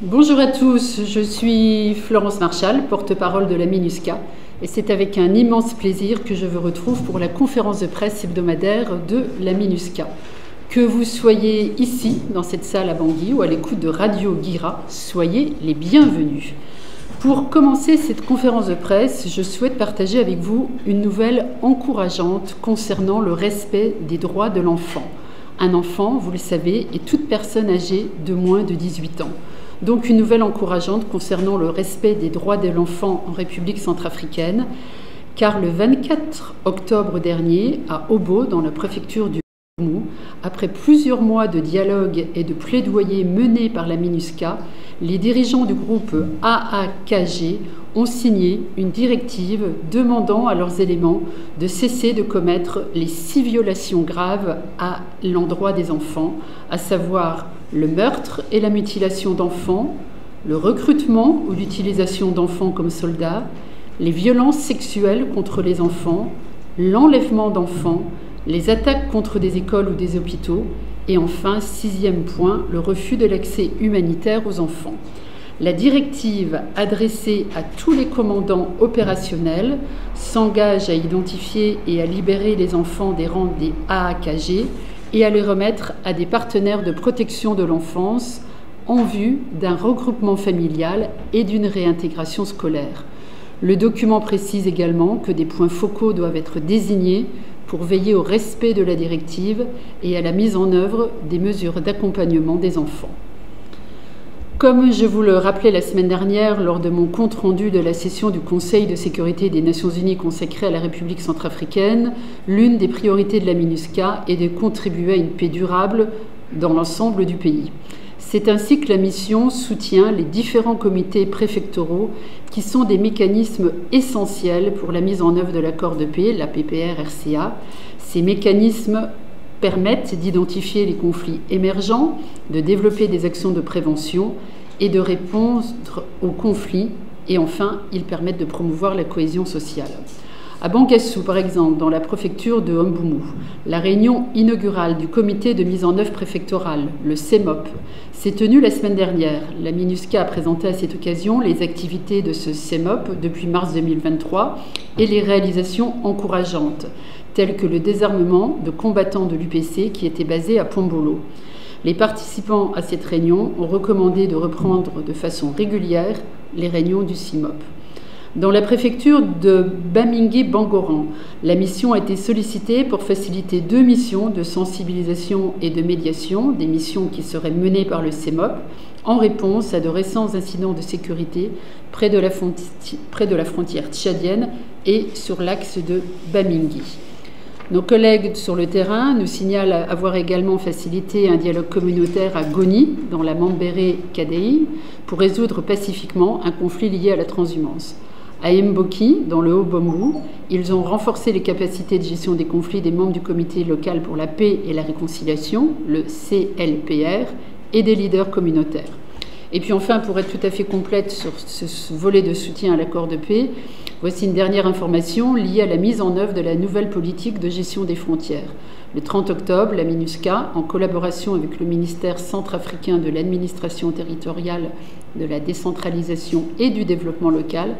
Bonjour à tous, je suis Florence Marchal, porte-parole de la MINUSCA, et c'est avec un immense plaisir que je vous retrouve pour la conférence de presse hebdomadaire de la MINUSCA. Que vous soyez ici, dans cette salle à Bangui, ou à l'écoute de Radio Guira, soyez les bienvenus. Pour commencer cette conférence de presse, je souhaite partager avec vous une nouvelle encourageante concernant le respect des droits de l'enfant. Un enfant, vous le savez, est toute personne âgée de moins de 18 ans. Donc une nouvelle encourageante concernant le respect des droits de l'enfant en République centrafricaine, car le 24 octobre dernier, à Obo, dans la préfecture du Boumou, après plusieurs mois de dialogue et de plaidoyer menés par la MINUSCA, les dirigeants du groupe AAKG ont signé une directive demandant à leurs éléments de cesser de commettre les 6 violations graves à l'endroit des enfants, à savoir le meurtre et la mutilation d'enfants, le recrutement ou l'utilisation d'enfants comme soldats, les violences sexuelles contre les enfants, l'enlèvement d'enfants, les attaques contre des écoles ou des hôpitaux, et enfin, 6e point, le refus de l'accès humanitaire aux enfants. La directive adressée à tous les commandants opérationnels s'engage à identifier et à libérer les enfants des rangs des AAKG et à les remettre à des partenaires de protection de l'enfance en vue d'un regroupement familial et d'une réintégration scolaire. Le document précise également que des points focaux doivent être désignés pour veiller au respect de la directive et à la mise en œuvre des mesures d'accompagnement des enfants. Comme je vous le rappelais la semaine dernière lors de mon compte-rendu de la session du Conseil de sécurité des Nations Unies consacrée à la République centrafricaine, l'une des priorités de la MINUSCA est de contribuer à une paix durable dans l'ensemble du pays. C'est ainsi que la mission soutient les différents comités préfectoraux qui sont des mécanismes essentiels pour la mise en œuvre de l'accord de paix, la PPR-RCA. Ces mécanismes permettent d'identifier les conflits émergents, de développer des actions de prévention et de répondre aux conflits. Et enfin, ils permettent de promouvoir la cohésion sociale. À Bangassou, par exemple, dans la préfecture de Mbumbu, la réunion inaugurale du comité de mise en œuvre préfectorale, le CEMOP, s'est tenue la semaine dernière. La MINUSCA a présenté à cette occasion les activités de ce CEMOP depuis mars 2023 et les réalisations encourageantes, telles que le désarmement de combattants de l'UPC qui était basé à Pombolo. Les participants à cette réunion ont recommandé de reprendre de façon régulière les réunions du CEMOP. Dans la préfecture de Bamingui-Bangoran, la mission a été sollicitée pour faciliter 2 missions de sensibilisation et de médiation, des missions qui seraient menées par le CEMOP, en réponse à de récents incidents de sécurité près de la frontière tchadienne et sur l'axe de Bamingui. Nos collègues sur le terrain nous signalent avoir également facilité un dialogue communautaire à Goni, dans la Mambéré-Kadéi, pour résoudre pacifiquement un conflit lié à la transhumance. À Mboki, dans le Haut-Bombou, ils ont renforcé les capacités de gestion des conflits des membres du comité local pour la paix et la réconciliation, le CLPR, et des leaders communautaires. Et puis enfin, pour être tout à fait complète sur ce volet de soutien à l'accord de paix, voici une dernière information liée à la mise en œuvre de la nouvelle politique de gestion des frontières. Le 30 octobre, la MINUSCA, en collaboration avec le ministère centrafricain de l'administration territoriale, de la décentralisation et du développement local,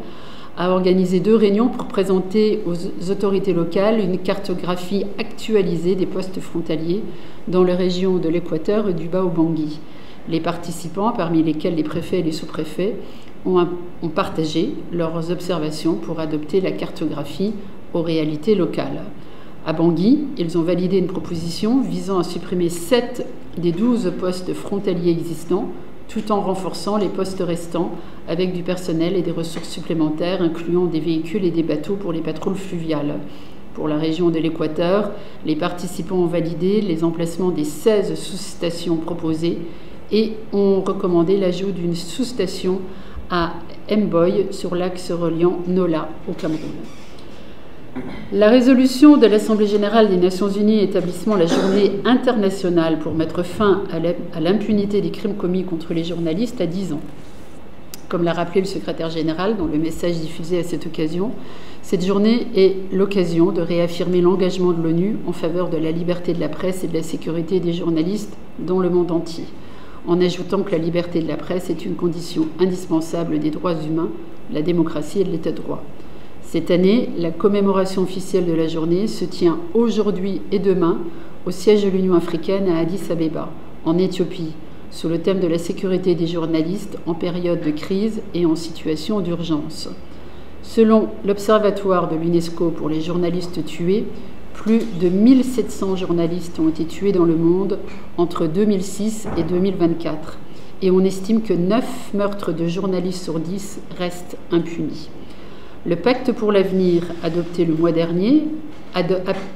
a organisé 2 réunions pour présenter aux autorités locales une cartographie actualisée des postes frontaliers dans les régions de l'Équateur et du Bas-Ubangui. Les participants, parmi lesquels les préfets et les sous-préfets, ont partagé leurs observations pour adopter la cartographie aux réalités locales. À Bangui, ils ont validé une proposition visant à supprimer 7 des 12 postes frontaliers existants, tout en renforçant les postes restants avec du personnel et des ressources supplémentaires, incluant des véhicules et des bateaux pour les patrouilles fluviales. Pour la région de l'Équateur, les participants ont validé les emplacements des 16 sous-stations proposées et ont recommandé l'ajout d'une sous-station à Mboy sur l'axe reliant Nola au Cameroun. La résolution de l'Assemblée générale des Nations unies établissant la journée internationale pour mettre fin à l'impunité des crimes commis contre les journalistes a 10 ans. Comme l'a rappelé le secrétaire général dans le message diffusé à cette occasion, cette journée est l'occasion de réaffirmer l'engagement de l'ONU en faveur de la liberté de la presse et de la sécurité des journalistes dans le monde entier. en ajoutant que la liberté de la presse est une condition indispensable des droits humains, de la démocratie et de l'état de droit. Cette année, la commémoration officielle de la journée se tient aujourd'hui et demain au siège de l'Union africaine à Addis Abeba, en Éthiopie, sous le thème de la sécurité des journalistes en période de crise et en situation d'urgence. Selon l'Observatoire de l'UNESCO pour les journalistes tués, plus de 1700 journalistes ont été tués dans le monde entre 2006 et 2024, et on estime que 9 meurtres de journalistes sur 10 restent impunis. Le pacte pour l'avenir, adopté le mois dernier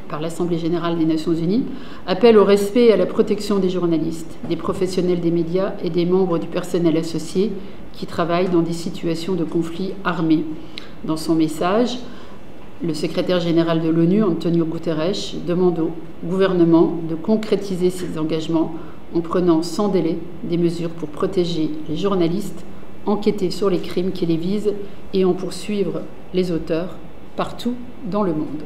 par l'Assemblée générale des Nations unies, appelle au respect et à la protection des journalistes, des professionnels des médias et des membres du personnel associé qui travaillent dans des situations de conflit armé. Dans son message, le secrétaire général de l'ONU, Antonio Guterres, demande au gouvernement de concrétiser ses engagements en prenant sans délai des mesures pour protéger les journalistes, enquêter sur les crimes qui les visent et en poursuivre les auteurs partout dans le monde.